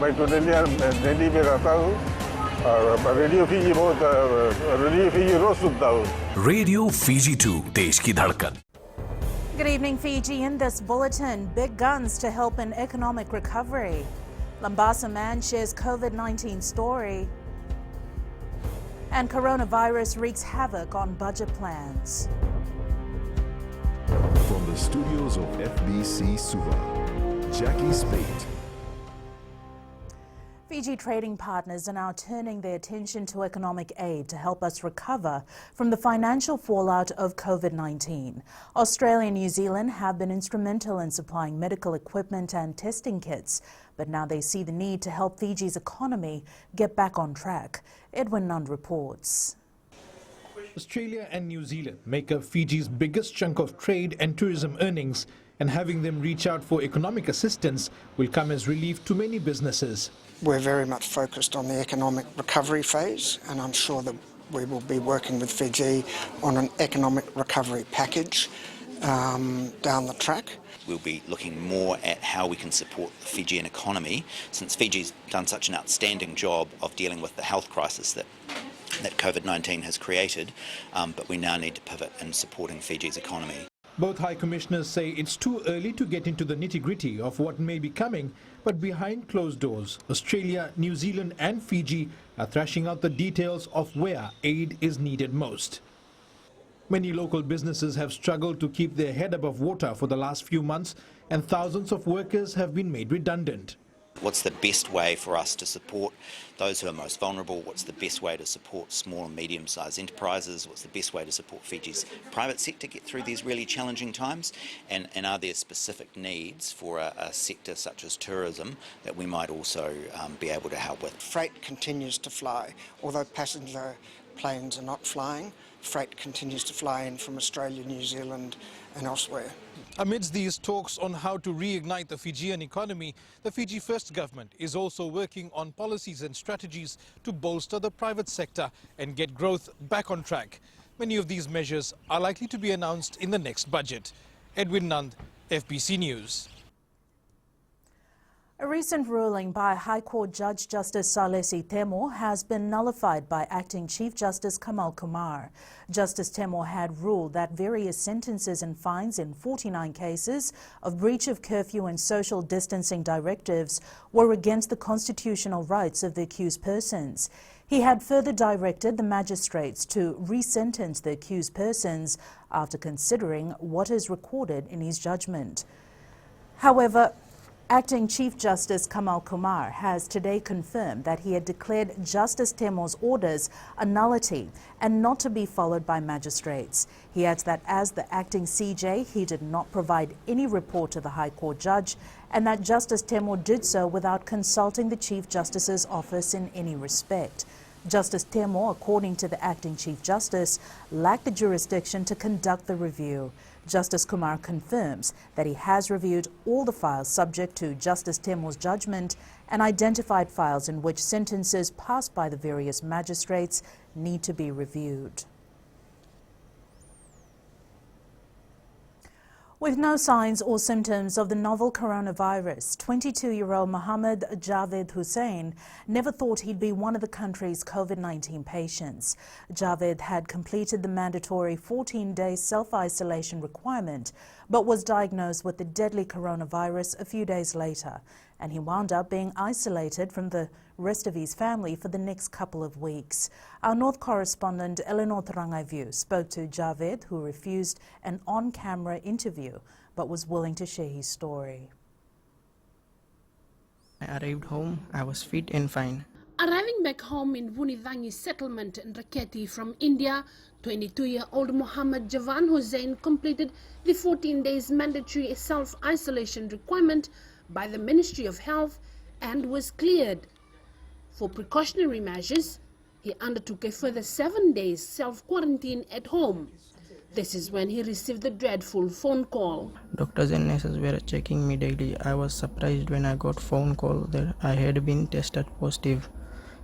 मैं तो दिल्ली में रहता हूँ और रेडियो फीजी बहुत रेडियो फीजी रोज सुनता हूँ. रेडियो फीजी 2 देश की धड़कन. Good evening, Fiji. In this bulletin, big guns to help in economic recovery. Lambasa man shares COVID-19 story. And coronavirus wreaks havoc on budget plans. From the studios of FBC Suva, Jackie Spate. Fiji trading partners are now turning their attention to economic aid to help us recover from the financial fallout of COVID-19. Australia and New Zealand have been instrumental in supplying medical equipment and testing kits, but now they see the need to help Fiji's economy get back on track. Edwin Nund reports. Australia and New Zealand make up Fiji's biggest chunk of trade and tourism earnings, and having them reach out for economic assistance will come as relief to many businesses. We're very much focused on the economic recovery phase, and I'm sure that we will be working with Fiji on an economic recovery package down the track. We'll be looking more at how we can support the Fijian economy, since Fiji's done such an outstanding job of dealing with the health crisis that COVID-19 has created, but we now need to pivot in supporting Fiji's economy. Both High Commissioners say it's too early to get into the nitty-gritty of what may be coming, but behind closed doors, Australia, New Zealand and Fiji are thrashing out the details of where aid is needed most. Many local businesses have struggled to keep their head above water for the last few months, and thousands of workers have been made redundant. What's the best way for us to support those who are most vulnerable? What's the best way to support small and medium-sized enterprises? What's the best way to support Fiji's private sector get through these really challenging times? And are there specific needs for a sector such as tourism that we might also be able to help with? Freight continues to fly. Although passenger planes are not flying, freight continues to fly in from Australia, New Zealand and elsewhere. Amidst these talks on how to reignite the Fijian economy, the Fiji First government is also working on policies and strategies to bolster the private sector and get growth back on track. Many of these measures are likely to be announced in the next budget. Edwin Nund, FBC News. A recent ruling by High Court Judge Justice Salesi Temo has been nullified by Acting Chief Justice Kamal Kumar. Justice Temo had ruled that various sentences and fines in 49 cases of breach of curfew and social distancing directives were against the constitutional rights of the accused persons. He had further directed the magistrates to re-sentence the accused persons after considering what is recorded in his judgment. However, Acting Chief Justice Kamal Kumar has today confirmed that he had declared Justice Temo's orders a nullity and not to be followed by magistrates. He adds that as the acting CJ, he did not provide any report to the High Court judge, and that Justice Temo did so without consulting the Chief Justice's office in any respect. Justice Temo, according to the Acting Chief Justice, lacked the jurisdiction to conduct the review. Justice Kumar confirms that he has reviewed all the files subject to Justice Temo's judgment and identified files in which sentences passed by the various magistrates need to be reviewed. With no signs or symptoms of the novel coronavirus, 22-year-old Mohammed Javed Hussain never thought he'd be one of the country's COVID-19 patients. Javed had completed the mandatory 14-day self-isolation requirement, but was diagnosed with the deadly coronavirus a few days later, and he wound up being isolated from the rest of his family for the next couple of weeks. Our North correspondent Eleanor Tarangaivu spoke to Javed, who refused an on-camera interview but was willing to share his story. I arrived home, I was fit and fine. Arriving back home in Vunivangi settlement in Raketi from India, 22-year-old Mohammed Javan Hussain completed the 14 days mandatory self-isolation requirement by the Ministry of Health and was cleared. For precautionary measures, he undertook a further 7 days self-quarantine at home. This is when he received the dreadful phone call. Doctors and nurses were checking me daily. I was surprised when I got phone call that I had been tested positive,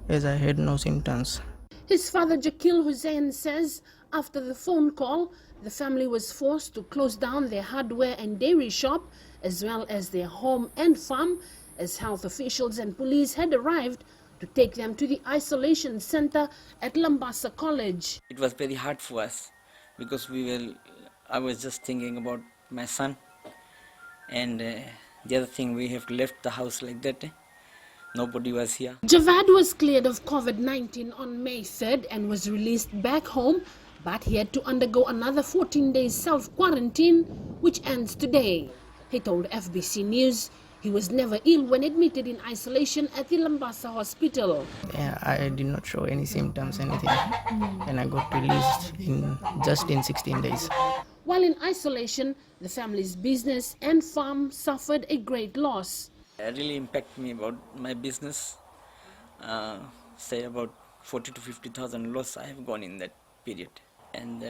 as I had no symptoms. His father Jakil Hussain says after the phone call, the family was forced to close down their hardware and dairy shop, as well as their home and farm, as health officials and police had arrived to take them to the isolation center at Lambasa College. It was very hard for us because I was just thinking about my son, and the other thing, we have left the house like that. Nobody was here. Javad was cleared of COVID-19 on May 3rd and was released back home, but he had to undergo another 14 days self-quarantine, which ends today. He told FBC News he was never ill when admitted in isolation at the Lambasa hospital. Yeah, I did not show any symptoms, anything, and I got released just in 16 days. While in isolation, the family's business and farm suffered a great loss. It really impacted me about my business. Say about 40 to 50,000 loss I have gone in that period. And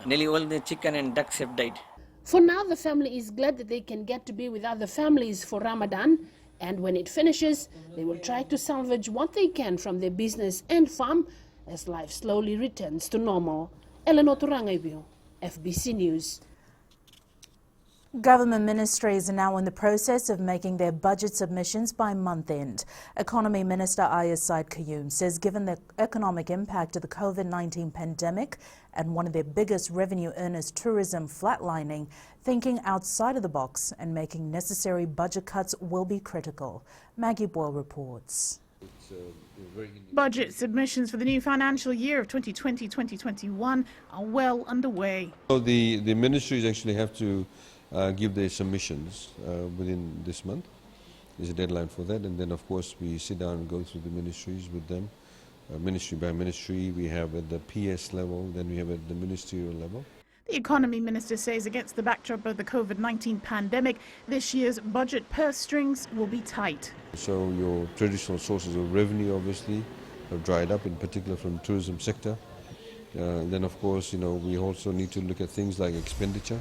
nearly all the chicken and ducks have died. For now, the family is glad that they can get to be with other families for Ramadan, and when it finishes, they will try to salvage what they can from their business and farm as life slowly returns to normal. Eleanor Turangaibiu, FBC News. Government ministries are now in the process of making their budget submissions by month end. Economy Minister Ayaz Said Qayyum says given the economic impact of the COVID-19 pandemic and one of their biggest revenue earners, tourism, flatlining, thinking outside of the box and making necessary budget cuts will be critical. Maggie Boyle reports. Budget submissions for the new financial year of 2020-2021 are well underway. So the ministries actually have to give their submissions within this month. There's a deadline for that, and then of course we sit down and go through the ministries with them, ministry by ministry. We have at the PS level, then we have at the ministerial level. The Economy Minister says against the backdrop of the COVID-19 pandemic, this year's budget purse strings will be tight. So your traditional sources of revenue obviously have dried up, in particular from the tourism sector. Then of course, we also need to look at things like expenditure.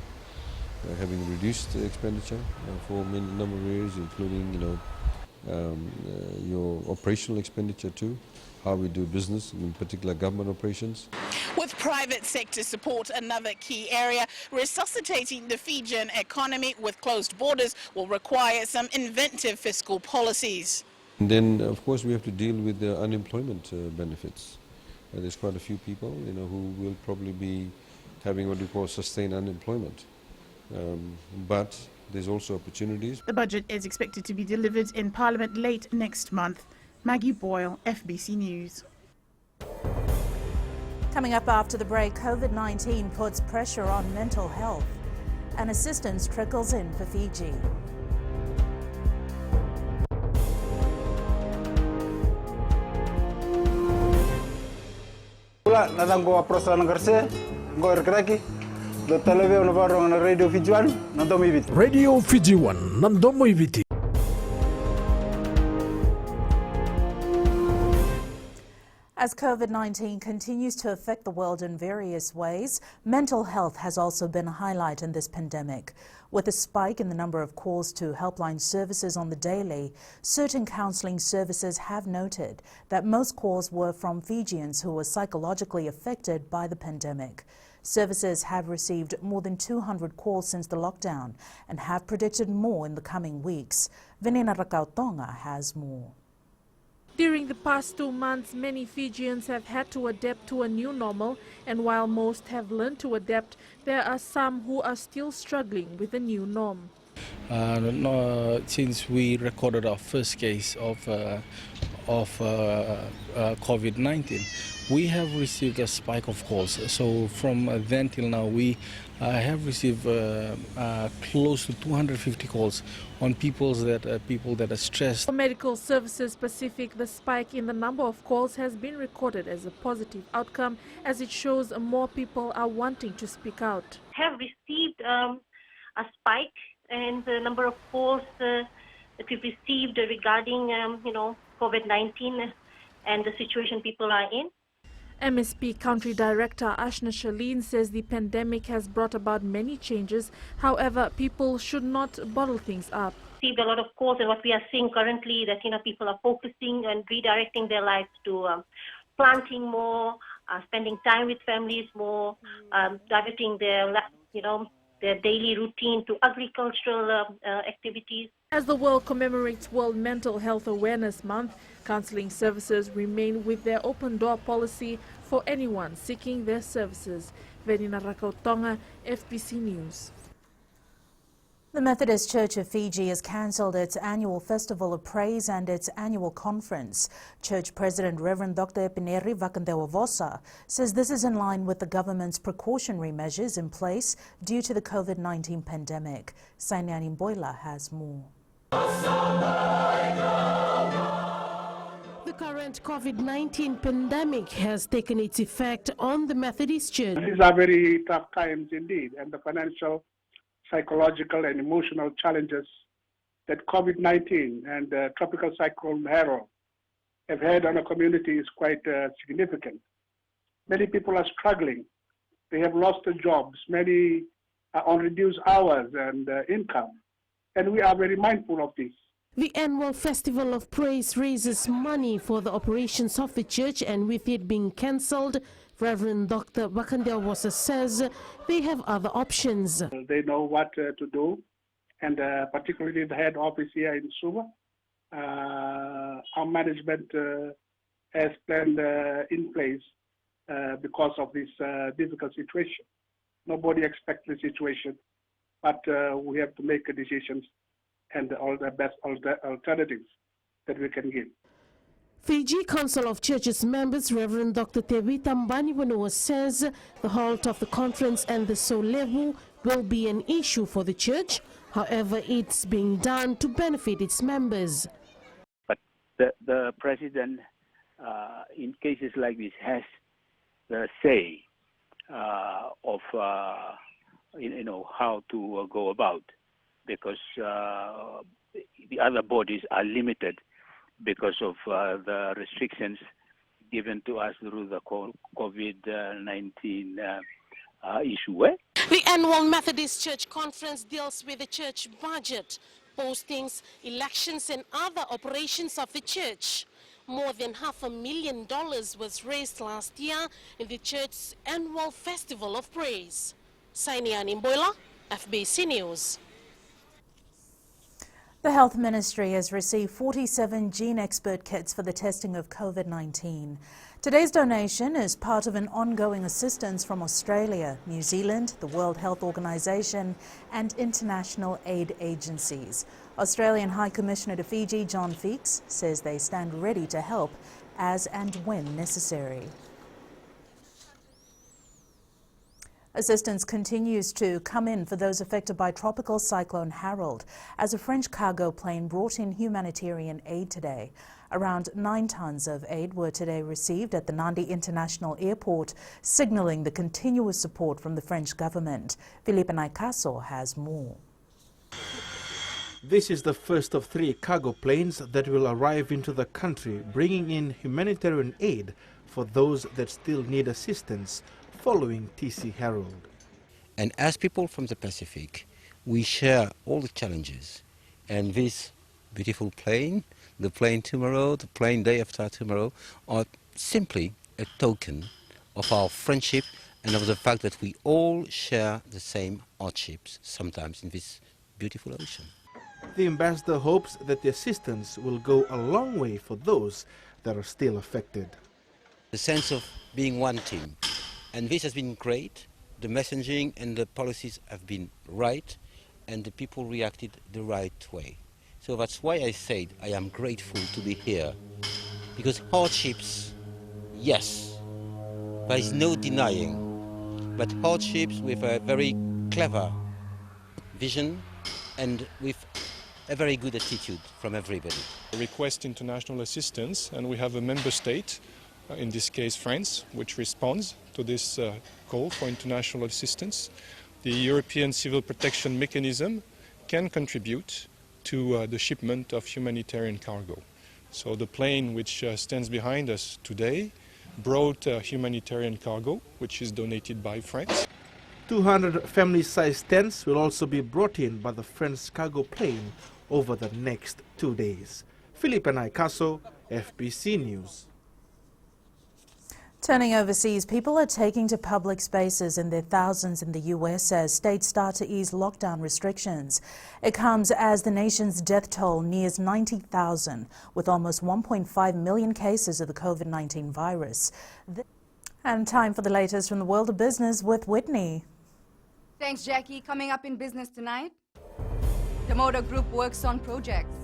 Having reduced expenditure for a number of areas, including your operational expenditure too, how we do business, in particular government operations. With private sector support another key area, resuscitating the Fijian economy with closed borders will require some inventive fiscal policies. And then of course we have to deal with the unemployment benefits. There's quite a few people who will probably be having what we call sustained unemployment. But there's also opportunities. The budget is expected to be delivered in Parliament late next month. Maggie Boyle, FBC News. Coming up after the break, COVID-19 puts pressure on mental health and assistance trickles in for Fiji. Pula natang ko approach lang kerse, go erkraki. The television on Radio Fiji 1, nandomo ibiti. Radio Fiji 1, nandomo ibiti. As COVID-19 continues to affect the world in various ways, mental health has also been a highlight in this pandemic. With a spike in the number of calls to helpline services on the daily, certain counselling services have noted that most calls were from Fijians who were psychologically affected by the pandemic. Services have received more than 200 calls since the lockdown and have predicted more in the coming weeks. Venena Rakautonga has more. During the past 2 months, many Fijians have had to adapt to a new normal, and while most have learned to adapt, there are some who are still struggling with the new norm. Since we recorded our first case of COVID-19, we have received a spike of calls. So from then till now, we have received close to 250 calls on people that are stressed. For Medical Services Pacific, the spike in the number of calls has been recorded as a positive outcome, as it shows more people are wanting to speak out. Have received a spike in the number of calls that we've received regarding COVID-19 and the situation people are in. MSP Country Director Ashna Shaleen says the pandemic has brought about many changes. However, people should not bottle things up. Received a lot of calls, and what we are seeing currently that people are focusing and redirecting their lives to planting more, spending time with families more, diverting their daily routine to agricultural activities. As the world commemorates World Mental Health Awareness Month, counseling services remain with their open door policy for anyone seeking their services. Verina Rakautonga, FBC News. The Methodist Church of Fiji has cancelled its annual Festival of Praise and its annual conference. Church President Reverend Dr. Epineri Vakandewa-Vosa says this is in line with the government's precautionary measures in place due to the COVID-19 pandemic. Sainiani Boila has more. The current COVID-19 pandemic has taken its effect on the Methodist Church. These are very tough times indeed, and the financial, psychological and emotional challenges that COVID-19 and Tropical Cyclone Harold have had on a community is quite significant. Many people are struggling. They have lost their jobs. Many are on reduced hours and income. And we are very mindful of this. The annual Festival of Praise raises money for the operations of the church, and with it being cancelled, Reverend Dr. Vakandewa-Vosa says they have other options. They know what to do, and particularly the head office here in Suva. Our management has planned in place because of this difficult situation. Nobody expects the situation, but we have to make decisions and all the best alternatives that we can give. Fiji Council of Churches members Reverend Dr. Tevita Mbaniwanoa says the halt of the conference and the Solevu will be an issue for the church. However, it's being done to benefit its members. But the president, in cases like this, has the say of how to go about, because the other bodies are limited because of the restrictions given to us through the COVID-19 issue. The annual Methodist Church Conference deals with the church budget, postings, elections and other operations of the church. More than $500,000 was raised last year in the church's annual Festival of Praise. Sainiani Mboila, FBC News. The Health Ministry has received 47 gene expert kits for the testing of COVID-19. Today's donation is part of an ongoing assistance from Australia, New Zealand, the World Health Organization and international aid agencies. Australian High Commissioner to Fiji, John Feeks, says they stand ready to help as and when necessary. Assistance continues to come in for those affected by Tropical Cyclone Harold as a French cargo plane brought in humanitarian aid today. Around 9 tons of aid were today received at the Nandi International Airport, signalling the continuous support from the French government. Philippe Naikaso has more. This is the first of 3 cargo planes that will arrive into the country, bringing in humanitarian aid for those that still need assistance following TC Harold. And as people from the Pacific, we share all the challenges. And this beautiful plane, the plane tomorrow, the plane day after tomorrow, are simply a token of our friendship and of the fact that we all share the same hardships, sometimes in this beautiful ocean. The ambassador hopes that the assistance will go a long way for those that are still affected. The sense of being one team. And this has been great. The messaging and the policies have been right, and the people reacted the right way. So that's why I said I am grateful to be here. Because hardships, yes, there is no denying, but hardships with a very clever vision and with a very good attitude from everybody. We request international assistance, and we have a member state, in this case France, which responds to this call for international assistance. The European Civil Protection Mechanism can contribute to the shipment of humanitarian cargo. So the plane which stands behind us today brought humanitarian cargo, which is donated by France. 200 family-sized tents will also be brought in by the French cargo plane over the next 2 days. Philippe Naikaso, FBC News. Turning overseas, people are taking to public spaces in their thousands in the US as states start to ease lockdown restrictions. It comes as the nation's death toll nears 90,000, with almost 1.5 million cases of the COVID-19 virus. And time for the latest from the world of business with Whitney. Thanks, Jackie. Coming up in business tonight, the Motor Group works on projects.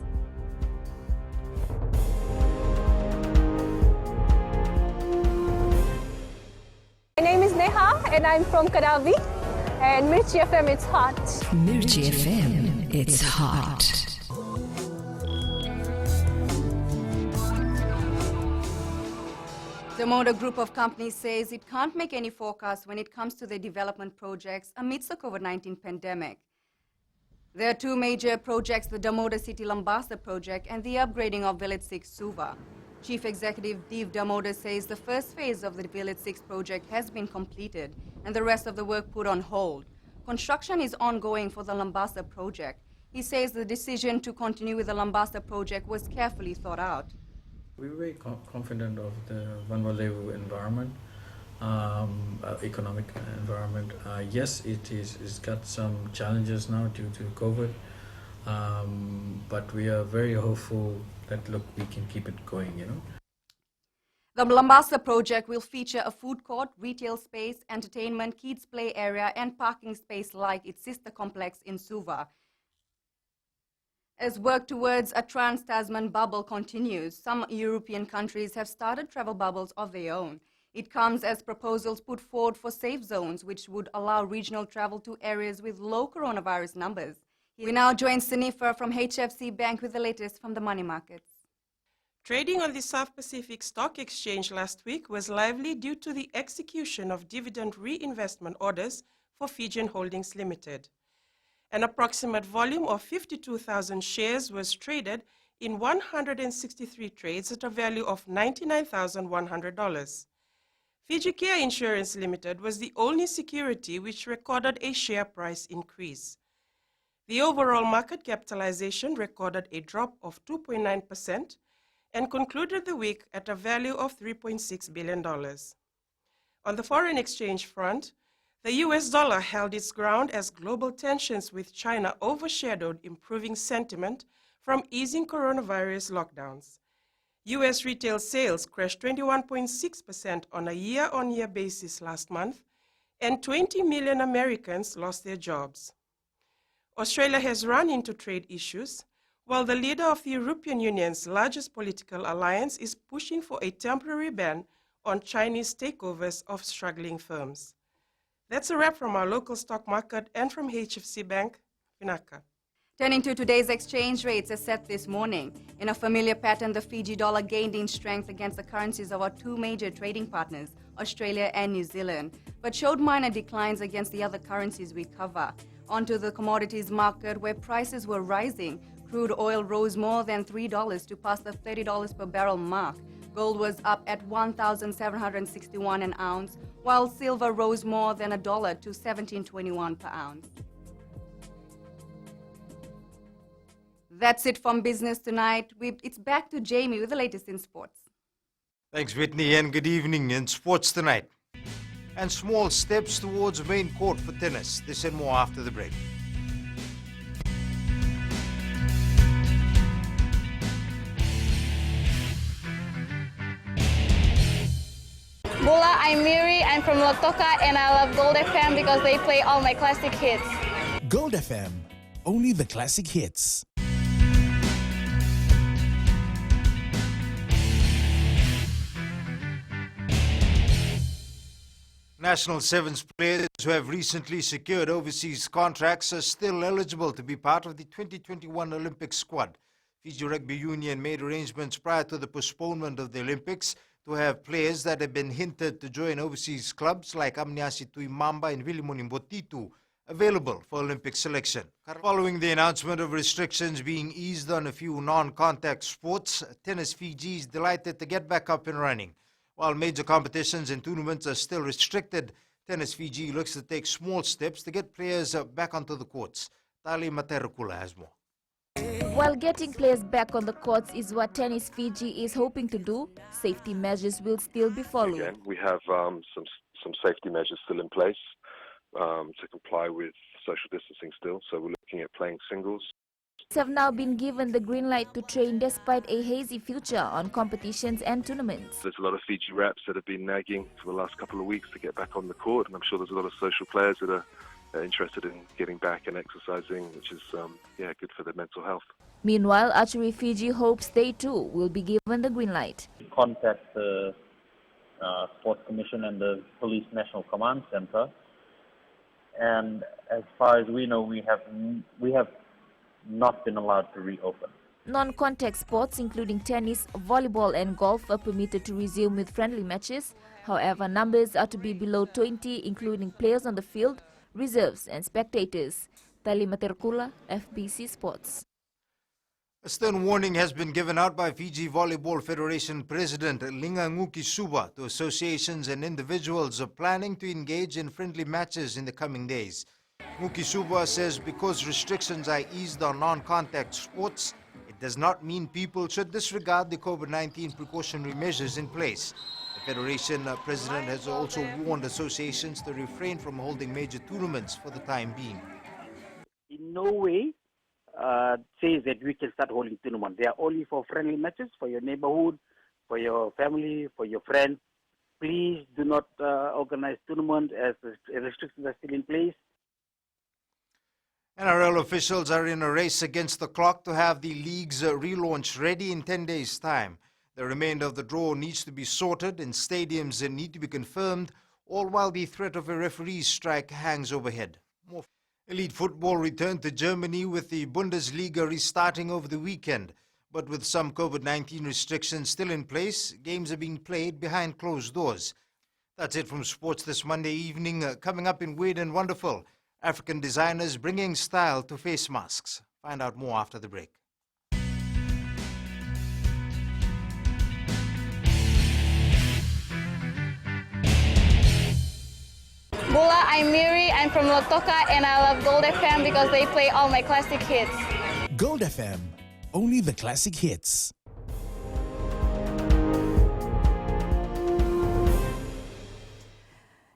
My name is Neha and I'm from Karavi, and Mirchi FM, it's hot. Mirchi FM, it's hot. The Motor Group of companies says it can't make any forecast when it comes to the development projects amidst the COVID-19 pandemic. There are two major projects, the Damodar City Lambasa project and the upgrading of Village 6 Suva. Chief Executive Dev Damodar says the first phase of the Village 6 project has been completed and the rest of the work put on hold. Construction is ongoing for the Lambasa project. He says the decision to continue with the Lambasa project was carefully thought out. We were very confident of the Vanwalevu environment, economic environment. Yes, it's got some challenges now due to COVID, but we are very hopeful that, look, we can keep it going, you know. The Lambasa project will feature a food court, retail space, entertainment, kids play area, and parking space like its sister complex in Suva. As work towards a trans-Tasman bubble continues, some European countries have started travel bubbles of their own. It comes as proposals put forward for safe zones, which would allow regional travel to areas with low coronavirus numbers. We now join Sunifa from HFC Bank with the latest from the money markets. Trading on the South Pacific Stock Exchange last week was lively due to the execution of dividend reinvestment orders for Fijian Holdings Limited. An approximate volume of 52,000 shares was traded in 163 trades at a value of $99,100. Fiji Care Insurance Limited was the only security which recorded a share price increase. The overall market capitalization recorded a drop of 2.9% and concluded the week at a value of $3.6 billion. On the foreign exchange front, the US dollar held its ground as global tensions with China overshadowed improving sentiment from easing coronavirus lockdowns. US retail sales crashed 21.6% on a year-on-year basis last month, and 20 million Americans lost their jobs. Australia has run into trade issues, while the leader of the European Union's largest political alliance is pushing for a temporary ban on Chinese takeovers of struggling firms. That's a wrap from our local stock market and from HFC Bank, Vinaka. Turning to today's exchange rates as set this morning. In a familiar pattern, the Fiji dollar gained in strength against the currencies of our two major trading partners, Australia and New Zealand, but showed minor declines against the other currencies we cover. Onto the commodities market, where prices were rising. Crude oil rose more than $3 to pass the $30 per barrel mark. Gold was up at $1,761 an ounce, while silver rose more than $1 to $17.21 per ounce. That's it from business tonight. It's back to Jamie with the latest in sports. Thanks, Whitney, and good evening in sports tonight. And small steps towards main court for tennis. This and more after the break. Bola, I'm Miri, I'm from Lotoka, and I love Gold FM because they play all my classic hits. Gold FM, only the classic hits. National Sevens players who have recently secured overseas contracts are still eligible to be part of the 2021 Olympic squad. Fiji Rugby Union made arrangements prior to the postponement of the Olympics to have players that have been hinted to join overseas clubs like Amniasi Tuimamba and Vilimoni Mbotitu available for Olympic selection. Following the announcement of restrictions being eased on a few non-contact sports, Tennis Fiji is delighted to get back up and running. While major competitions and tournaments are still restricted, Tennis Fiji looks to take small steps to get players back onto the courts. Tali Materakula has more. While getting players back on the courts is what Tennis Fiji is hoping to do, safety measures will still be followed. Again, we have some safety measures still in place to comply with social distancing still, so we're looking at playing singles. Have now been given the green light to train despite a hazy future on competitions and tournaments. There's a lot of Fiji reps that have been nagging for the last couple of weeks to get back on the court, and I'm sure there's a lot of social players that are interested in getting back and exercising, which is good for their mental health. Meanwhile, Archery Fiji hopes they too will be given the green light. Contact the Sports Commission and the Police National Command Center, and as far as we know, we have not been allowed to reopen. Non-contact sports including tennis, volleyball and golf are permitted to resume with friendly matches. However, numbers are to be below 20, including players on the field, reserves and spectators. Tali Materkula, FBC Sports. A stern warning has been given out by Fiji Volleyball Federation President Linganguki Suba to associations and individuals planning to engage in friendly matches in the coming days. Nguki Suba says because restrictions are eased on non-contact sports, it does not mean people should disregard the COVID-19 precautionary measures in place. The Federation President has also warned associations to refrain from holding major tournaments for the time being. In no way says that we can start holding tournaments. They are only for friendly matches, for your neighborhood, for your family, for your friends. Please do not organize tournaments as the restrictions are still in place. NRL officials are in a race against the clock to have the league's relaunch ready in 10 days' time. The remainder of the draw needs to be sorted and stadiums need to be confirmed, all while the threat of a referee strike hangs overhead. Elite football returned to Germany with the Bundesliga restarting over the weekend. But with some COVID-19 restrictions still in place, games are being played behind closed doors. That's it from sports this Monday evening. Coming up in Weird and Wonderful, African designers bringing style to face masks. Find out more after the break. Bula, I'm Miri, I'm from Lotoka and I love Gold FM because they play all my classic hits. Gold FM, only the classic hits.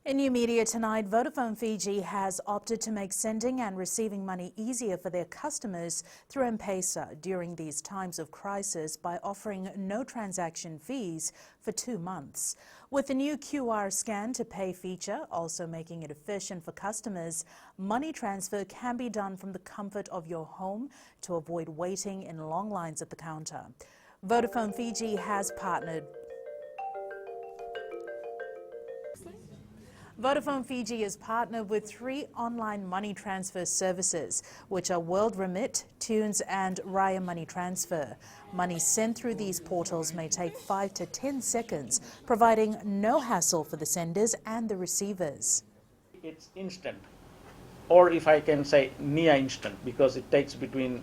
In new media tonight, Vodafone Fiji has opted to make sending and receiving money easier for their customers through M-Pesa during these times of crisis by offering no transaction fees for 2 months. With the new QR scan to pay feature also making it efficient for customers, money transfer can be done from the comfort of your home to avoid waiting in long lines at the counter. Vodafone Fiji has partnered Vodafone Fiji is partnered with 3 online money transfer services, which are World Remit, Tunes and Raya Money Transfer. Money sent through these portals may take 5 to 10 seconds, providing no hassle for the senders and the receivers. It's instant, or if I can say near instant, because it takes between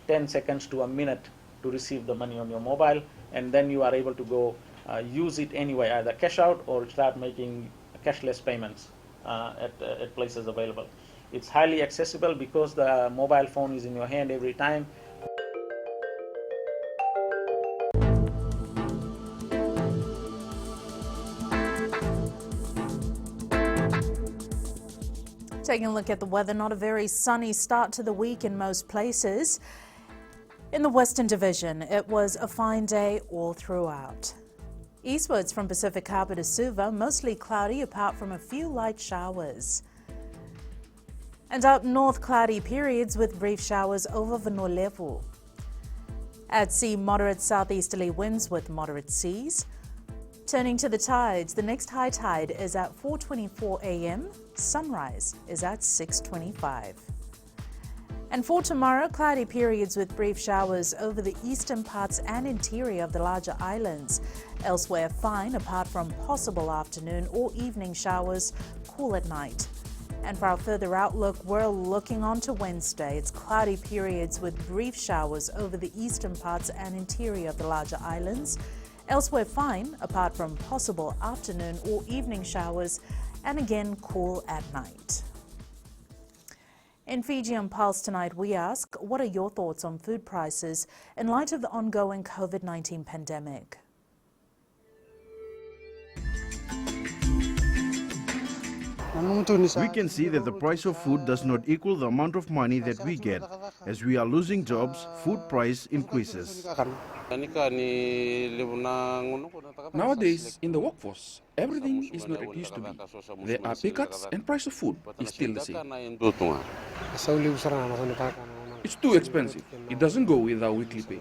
10 seconds to a minute to receive the money on your mobile, and then you are able to go use it anyway, either cash out or start making cashless payments at places available. It's highly accessible because the mobile phone is in your hand every time. Taking a look at the weather, not a very sunny start to the week in most places. In the Western Division, it was a fine day all throughout. Eastwards from Pacific Harbour to Suva, mostly cloudy apart from a few light showers. And up north, cloudy periods with brief showers over Vanolevu. At sea, moderate southeasterly winds with moderate seas. Turning to the tides, the next high tide is at 4:24 a.m. Sunrise is at 6:25. And for tomorrow, cloudy periods with brief showers over the eastern parts and interior of the larger islands. Elsewhere, fine apart from possible afternoon or evening showers, cool at night. And for our further outlook, we're looking on to Wednesday. It's cloudy periods with brief showers over the eastern parts and interior of the larger islands. Elsewhere, fine apart from possible afternoon or evening showers, and again, cool at night. In Fiji on Pulse tonight, we ask, what are your thoughts on food prices in light of the ongoing COVID-19 pandemic? We can see that the price of food does not equal the amount of money that we get. As we are losing jobs, food price increases. Nowadays, in the workforce, everything is not it used to be. There are pay cuts and price of food is still the same. It's too expensive. It doesn't go with our weekly pay.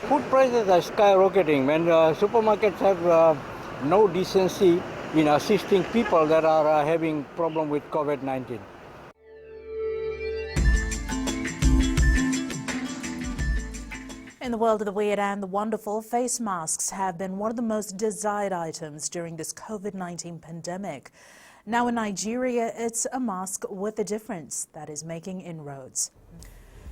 Food prices are skyrocketing when supermarkets have no decency in assisting people that are having problem with COVID-19. In the world of the weird and the wonderful, face masks have been one of the most desired items during this COVID-19 pandemic. Now in Nigeria, it's a mask with a difference that is making inroads.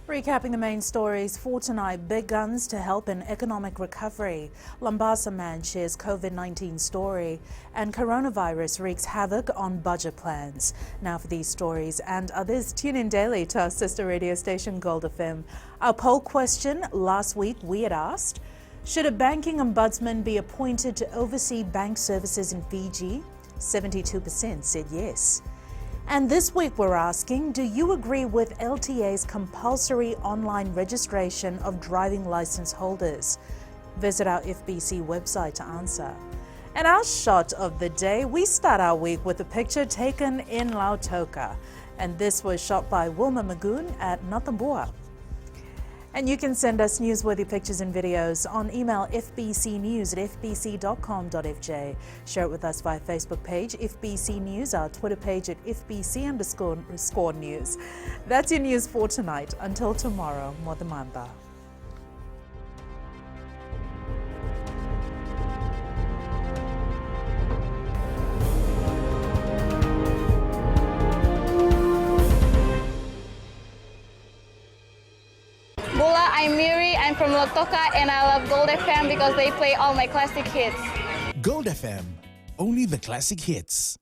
Recapping the main stories for tonight, big guns to help in economic recovery. Lambasa man shares COVID-19 story, and coronavirus wreaks havoc on budget plans. Now for these stories and others, tune in daily to our sister radio station Gold FM. Our poll question last week, we had asked, should a banking ombudsman be appointed to oversee bank services in Fiji? 72% said yes. And this week we're asking, do you agree with LTA's compulsory online registration of driving license holders? Visit our FBC website to answer. And our shot of the day, we start our week with a picture taken in Lautoka. And this was shot by Wilma Magoon at Natambua. And you can send us newsworthy pictures and videos on email fbcnews@fbc.com.fj. Share it with us via Facebook page, FBC News, our Twitter page at FBC_news. That's your news for tonight. Until tomorrow, Modamanda. I'm Miri, I'm from Lotoka, and I love Gold FM because they play all my classic hits. Gold FM, only the classic hits.